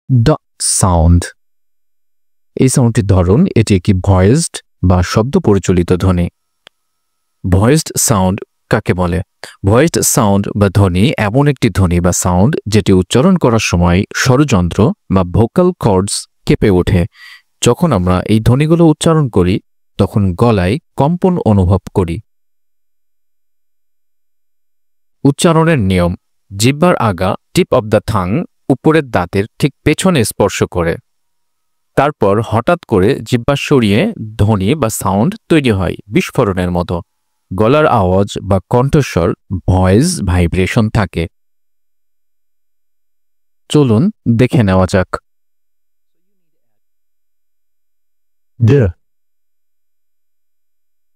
ড সাউন্ড। এই সাউন্ডটির ধরন, এটি একটি ভয়েসড বা শব্দ পরিচালিত ধ্বনি। ভয়েসড সাউন্ড কাকে বলে? ভয়েসড সাউন্ড বা ধ্বনি এমন একটি ধ্বনি বা সাউন্ড যেটি উচ্চারণ করার সময় স্বরযন্ত্র বা ভোকাল কর্ডস কেঁপে ওঠে। যখন আমরা এই ধ্বনিগুলো উচ্চারণ করি তখন গলায় কম্পন অনুভব করি। উচ্চারণের নিয়ম: জিহ্বার আগা টিপ অব দ্য থাং উপরের দাঁতের ঠিক পেছনে স্পর্শ করে। তারপর হঠাৎ করে জিহ্বা সরিয়ে ধ্বনি বা সাউন্ড তৈরি হয় বিস্ফোরণের মতো। গলার আওয়াজ বা কণ্ঠস্বর ভয়েস ভাইব্রেশন থাকে। চলুন দেখে নেওয়া যাক। D,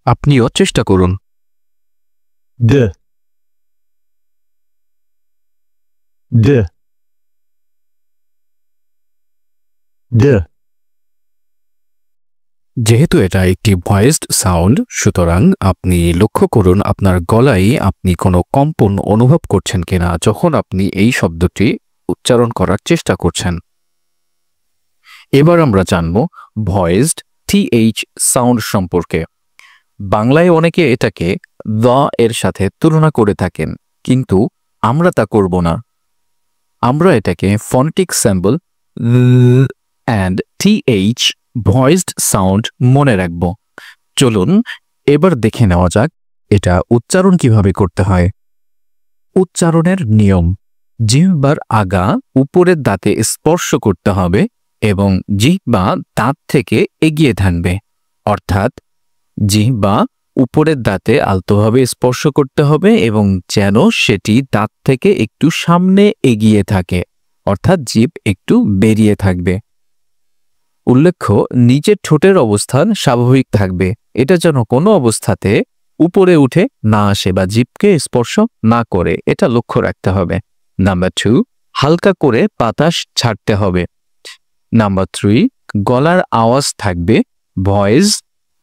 আপনিও চেষ্টা করুন। D, D, D, যেহেতু এটা একটি ভয়েসড সাউন্ড, সুতরাং আপনি লক্ষ্য করুন আপনার গলায় আপনি কোনো কম্পন অনুভব করছেন কিনা যখন আপনি এই শব্দটি উচ্চারণ করার চেষ্টা করছেন। এবার আমরা জানব ভয়েসড টিএইচ সাউন্ড সম্পর্কে। বাংলায় অনেকে এটাকে দ্য এর সাথে তুলনা করে থাকেন, কিন্তু আমরা তা করব না। আমরা এটাকে phonetic symbol and TH voiced sound মনে রাখব। চলুন এবার দেখে নেওয়া যাক এটা উচ্চারণ কিভাবে করতে হয়। উচ্চারণের নিয়ম: জিহ্বার আগা উপরের দাঁতে স্পর্শ করতে হবে এবং জিহ্বা দাঁত থেকে এগিয়ে থাকবে, অর্থাৎ জিহ্বা উপরের দাঁতে আলতোভাবে স্পর্শ করতে হবে এবং যেন সেটি দাঁত থেকে একটু সামনে এগিয়ে থাকে, অর্থাৎ জিভ একটু বেরিয়ে থাকবে। উল্লেখ্য, নিচের ঠোঁটের অবস্থান স্বাভাবিক থাকবে, এটা যেন কোনো অবস্থাতে উপরে উঠে না আসে বা জিভকে স্পর্শ না করে, এটা লক্ষ্য রাখতে হবে। নাম্বার 2, হালকা করে বাতাস ছাড়তে হবে। নাম্বার 3, গলার আওয়াজ থাকবে ভয়েস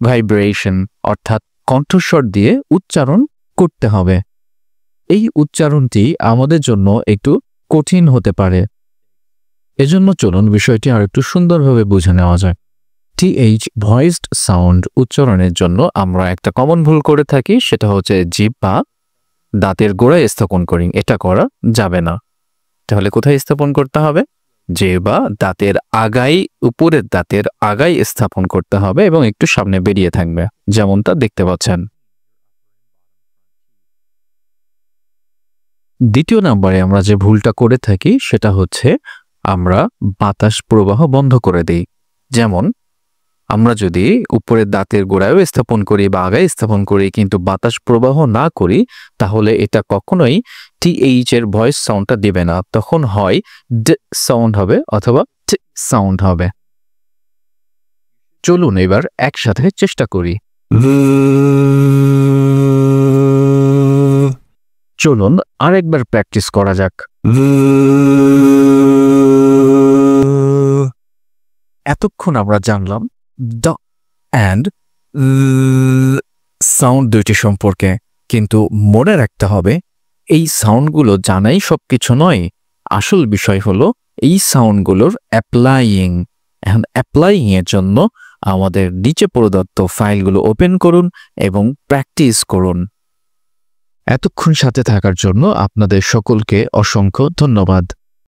ভাইব্রেশন, অর্থাৎ কণ্ঠস্বর দিয়ে উচ্চারণ করতে হবে। এই উচ্চারণটি আমাদের জন্য একটু কঠিন হতে পারে, এজন্য চলুন বিষয়টি আর একটু সুন্দরভাবে বুঝে নেওয়া যায়। টিএইচ ভয়েসড সাউন্ড উচ্চারণের জন্য আমরা একটা কমন ভুল করে থাকি, সেটা হচ্ছে জিহ্বা দাঁতের গোড়ায় স্থাপন করি। এটা করা যাবে না। তাহলে কোথায় স্থাপন করতে হবে? জিহ্বা দাঁতের আগায়, উপরের দাঁতের আগায় স্থাপন করতে হবে এবং একটু সামনে বেরিয়ে থাকবে, যেমনটা দেখতে পাচ্ছেন। দ্বিতীয় নম্বরে আমরা যে ভুলটা করে থাকি সেটা হচ্ছে আমরা বাতাস প্রবাহ বন্ধ করে দিই। যেমন আমরা যদি উপরের দাঁতের গোড়ায়ও স্থাপন করি বা আগায় স্থাপন করি কিন্তু বাতাস প্রবাহ না করি, তাহলে এটা কখনোই টিএইচ এর ভয়েস সাউন্ডটা দিবে না। তখন হয় ড সাউন্ড হবে অথবা ট সাউন্ড হবে। চলুন এবার একসাথে চেষ্টা করি। চলুন আরেকবার প্র্যাকটিস করা যাক। এতক্ষণ আমরা জানলাম ড অ্যান্ড সাউন্ড দুইটি সম্পর্কে, কিন্তু মনে রাখতে হবে এই সাউন্ডগুলো জানাই সবকিছু নয়। আসল বিষয় হলো এই সাউন্ডগুলোর অ্যাপ্লাইং। এখন অ্যাপ্লাইং এর জন্য আমাদের নিচে প্রদত্ত ফাইলগুলো ওপেন করুন এবং প্র্যাকটিস করুন। এতক্ষণ সাথে থাকার জন্য আপনাদের সকলকে অসংখ্য ধন্যবাদ।